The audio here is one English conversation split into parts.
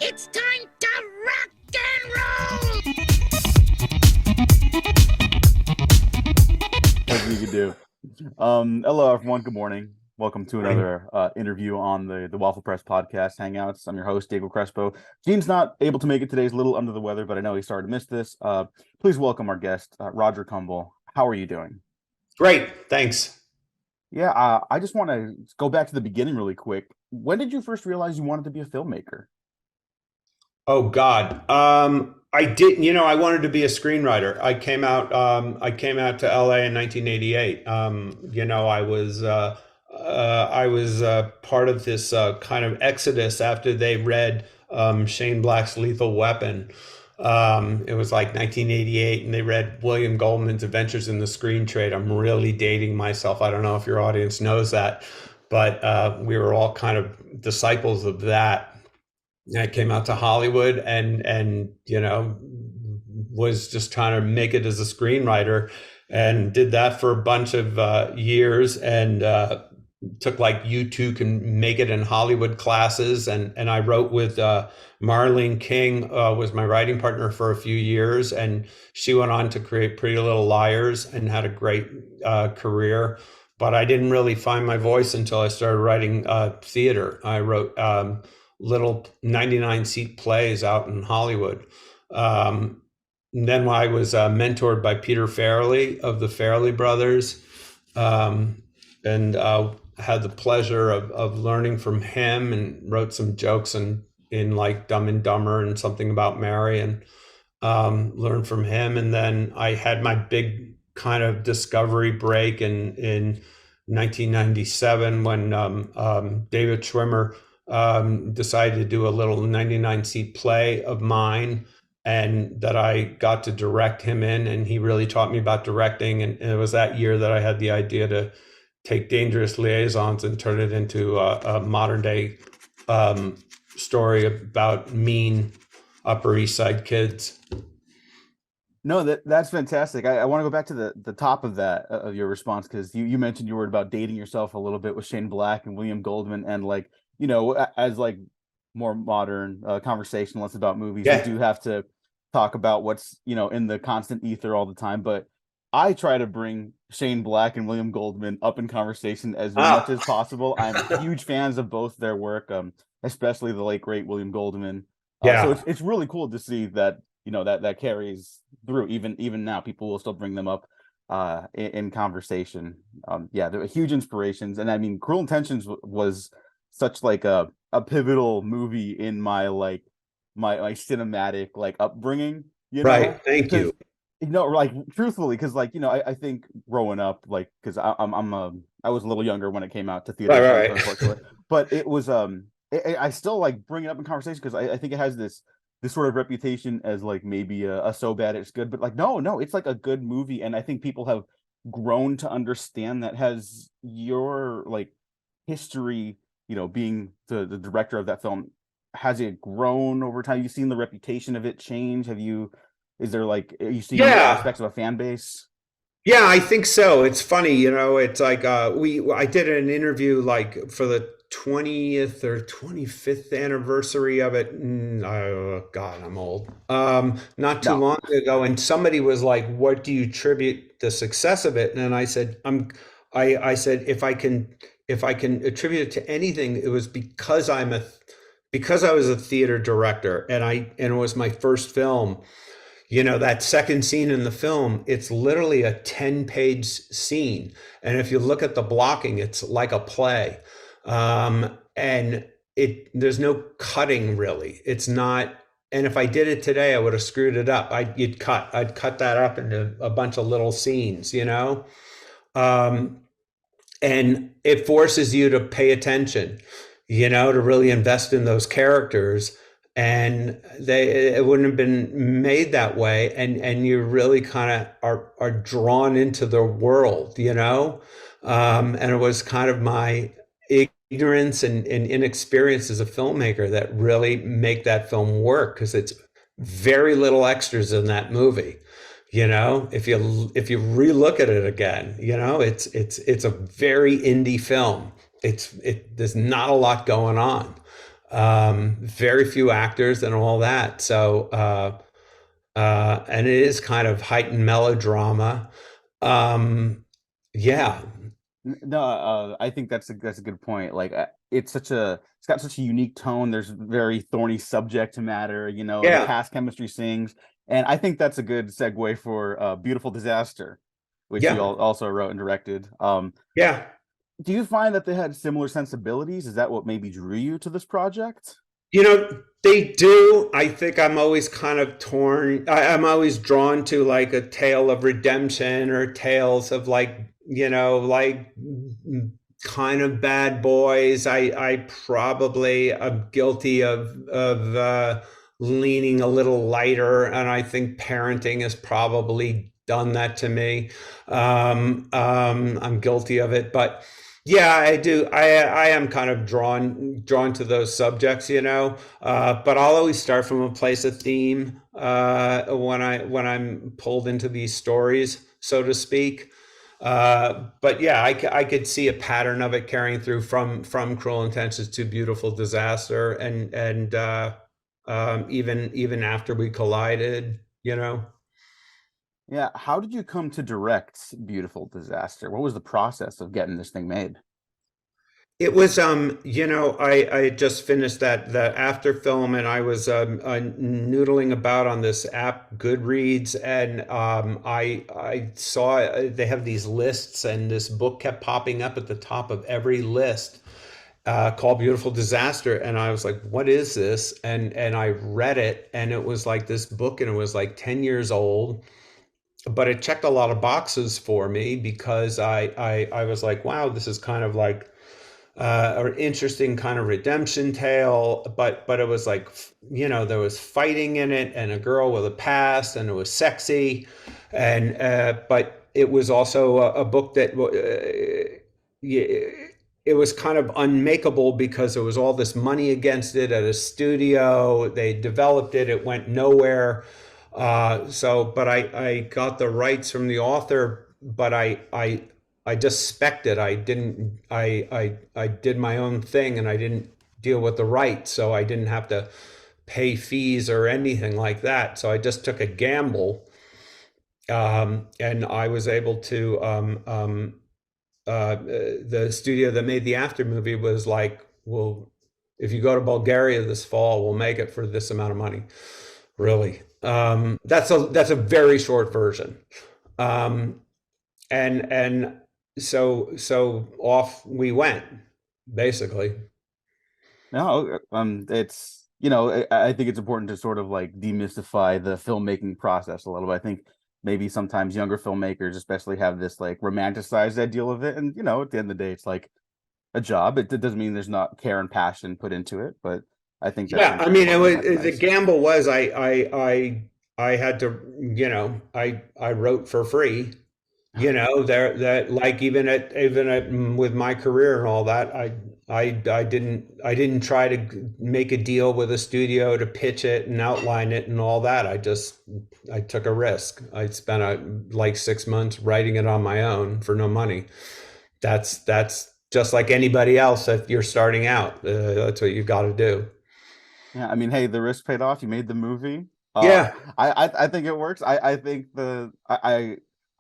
It's time to rock and roll! As we could do. Hello everyone. Good morning. Welcome to another interview on the Waffle Press podcast hangouts. I'm your host, Diego Crespo. Gene's not able to make it today. He's a little under the weather, but I know he started to miss this. Please welcome our guest, Roger Kumble. How are you doing? Great, thanks. Yeah, I just want to go back to the beginning really quick. When did you first realize you wanted to be a filmmaker? Oh God, I didn't. I wanted to be a screenwriter. I came out to LA in 1988. I was part of this kind of exodus after they read Shane Black's Lethal Weapon. It was like 1988, and they read William Goldman's Adventures in the Screen Trade. I'm really dating myself. I don't know if your audience knows that, but we were all kind of disciples of that. I came out to Hollywood and was just trying to make it as a screenwriter, and did that for a bunch of years, and took like you two can make it in Hollywood classes, and I wrote with Marlene King, was my writing partner for a few years, and she went on to create Pretty Little Liars and had a great career. But I didn't really find my voice until I started writing theater. I wrote little 99-seat plays out in Hollywood. Then I was mentored by Peter Farrelly of the Farrelly Brothers, and had the pleasure of learning from him, and wrote some jokes in like Dumb and Dumber and Something About Mary, and learned from him. And then I had my big kind of discovery break in 1997 when David Schwimmer decided to do a little 99-seat play of mine, and that I got to direct him in, and he really taught me about directing. And it was that year that I had the idea to take Dangerous Liaisons and turn it into a modern day story about mean Upper East Side kids. No, that's fantastic. I want to go back to the top of that of your response, because you mentioned you were about dating yourself a little bit with Shane Black and William Goldman, and like as like more modern conversationalists about movies, we do have to talk about what's in the constant ether all the time. But I try to bring Shane Black and William Goldman up in conversation as much as possible. I'm huge fans of both their work, especially the late great William Goldman. So it's really cool to see that that carries through. Even now, people will still bring them up in conversation. They're huge inspirations, and I mean, Cruel Intentions was such like a pivotal movie in my like my cinematic like upbringing. Right. Thank you. Like truthfully, because like I think growing up, like because I was a little younger when it came out to theater, Right. unfortunately, but it was I still like bring it up in conversation because I think it has this sort of reputation as like maybe a so bad it's good, but like no, it's like a good movie, and I think people have grown to understand that. Has your like history, being the director of that film, has it grown over time? You've seen the reputation of it change? Is there like, are you seeing aspects of a fan base? Yeah, I think so. It's funny, it's like I did an interview like for the 20th or 25th anniversary of it. Oh God, I'm old. Not too long ago, and somebody was like, "What do you attribute the success of it?" And I said, I said if I can attribute it to anything, it was because because I was a theater director, and it was my first film. That second scene in the film, it's literally a 10-page scene. And if you look at the blocking, it's like a play. And there's no cutting really. It's not, and if I did it today, I would have screwed it up. I'd cut that up into a bunch of little scenes, and it forces you to pay attention, to really invest in those characters. And it wouldn't have been made that way, and you really kind of are drawn into the world, and it was kind of my ignorance and inexperience as a filmmaker that really make that film work, because it's very little extras in that movie. If you relook at it again, it's a very indie film. There's not a lot going on. Very few actors and all that. So, and it is kind of heightened melodrama. Um, yeah, No, I think that's a good point. Like, it's got such a unique tone. There's very thorny subject matter. You know, the yeah, cast chemistry sings, and I think that's a good segue for "Beautiful Disaster," which you yeah, also wrote and directed. yeah. Do you find that they had similar sensibilities? Is that what maybe drew you to this project? You know, they do. I think I'm always kind of torn. I'm always drawn to like a tale of redemption or tales of like, like kind of bad boys. I probably am guilty of leaning a little lighter, and I think parenting has probably done that to me. I'm guilty of it, but yeah, I do. I am kind of drawn to those subjects, but I'll always start from a place of theme when I'm pulled into these stories, so to speak. But yeah, I could see a pattern of it carrying through from Cruel Intentions to Beautiful Disaster, and even after we collided. Yeah. How did you come to direct Beautiful Disaster? What was the process of getting this thing made? It was I just finished that after film, and I was noodling about on this app Goodreads, and I saw they have these lists, and this book kept popping up at the top of every list, called Beautiful Disaster, and I was like, what is this? And I read it, and it was like this book, and it was like 10 years old, but it checked a lot of boxes for me because I was like, wow, this is kind of like an interesting kind of redemption tale, but it was like, there was fighting in it, and a girl with a past, and it was sexy, and but it was also a book that it was kind of unmakeable because there was all this money against it at a studio. They developed it, it went nowhere. But I got the rights from the author, but I just spec'd it. I didn't. I did my own thing, and I didn't deal with the rights, so I didn't have to pay fees or anything like that. So I just took a gamble, and I was able to. The studio that made the after movie was like, "Well, if you go to Bulgaria this fall, we'll make it for this amount of money." Really, that's a very short version. Um, and so off we went, basically. No, it's I think it's important to sort of like demystify the filmmaking process a little bit. I think maybe sometimes younger filmmakers, especially, have this like romanticized ideal of it, and at the end of the day, it's like a job. It doesn't mean there's not care and passion put into it, but I think that's Yeah, I mean, it important to was the recognize. gamble was I had to, I wrote for free. There that like even at with my career and all that, I didn't try to make a deal with a studio to pitch it and outline it and all that. I took a risk. I spent like 6 months writing it on my own for no money. That's just like anybody else if you're starting out. That's what you got to do. Yeah, I mean, hey, the risk paid off. You made the movie. Uh, Yeah, I think it works. I think I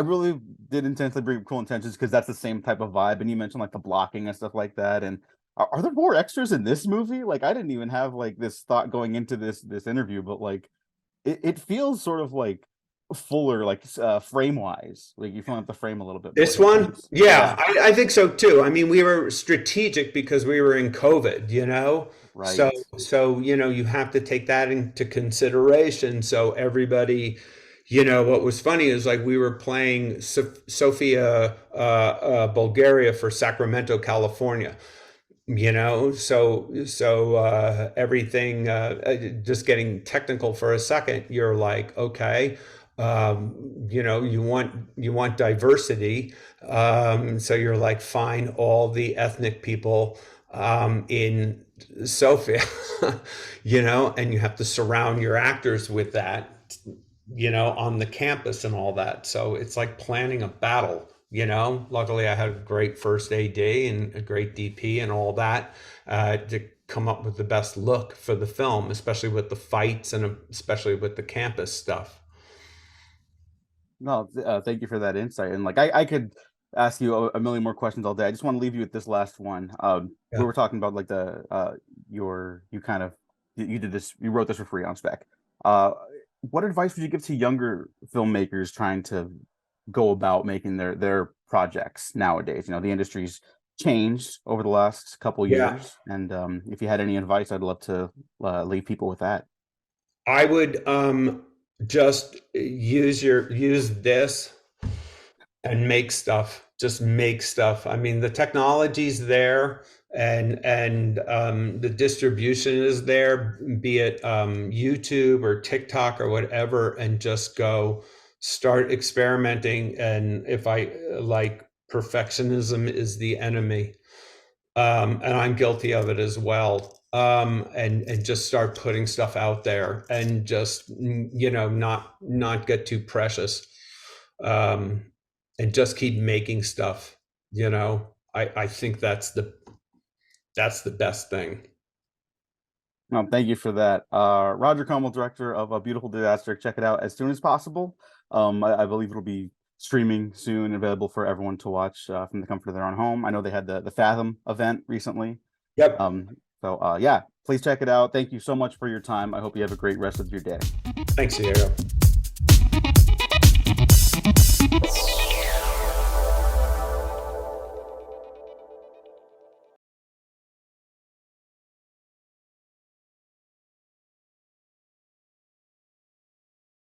really did intentionally bring up Cool Intentions because that's the same type of vibe. And you mentioned like the blocking and stuff like that. And are there more extras in this movie? Like, I didn't even have like this thought going into this interview, but like it feels sort of like fuller, like frame wise. Like you fill out the frame a little bit more this one, sometimes. yeah, Yeah, I think so too. I mean, we were strategic because we were in COVID. So, right. you have to take that into consideration. So everybody, what was funny is like we were playing Sofia, Bulgaria for Sacramento, California. So everything, just getting technical for a second, you're like, okay, you want diversity, so you're like, find all the ethnic people in Sofia, and you have to surround your actors with that, on the campus and all that. So it's like planning a battle. Luckily I had a great first AD and a great DP and all that, to come up with the best look for the film, especially with the fights and especially with the campus stuff. No, thank you for that insight. And like, I could ask you a million more questions all day. I just want to leave you with this last one. We Yeah. were talking about like you kind of you did this, you wrote this for free on spec. Uh, what advice would you give to younger filmmakers trying to go about making their projects nowadays? You know, the industry's changed over the last couple Yeah. years, and if you had any advice, I'd love to leave people with that. I would just use this and make stuff. Just make stuff. I mean, the technology's there, and the distribution is there, be it YouTube or TikTok or whatever, and just go start experimenting. And if I like, perfectionism is the enemy, and I'm guilty of it as well. And just start putting stuff out there, and just not get too precious, and just keep making stuff. I think that's the best thing. No, thank you for that. Roger Kumble, director of A Beautiful Disaster. Check it out as soon as possible. I believe it'll be streaming soon, available for everyone to watch from the comfort of their own home. I know they had the Fathom event recently. Yep. So yeah, please check it out. Thank you so much for your time. I hope you have a great rest of your day. Thanks, Diego.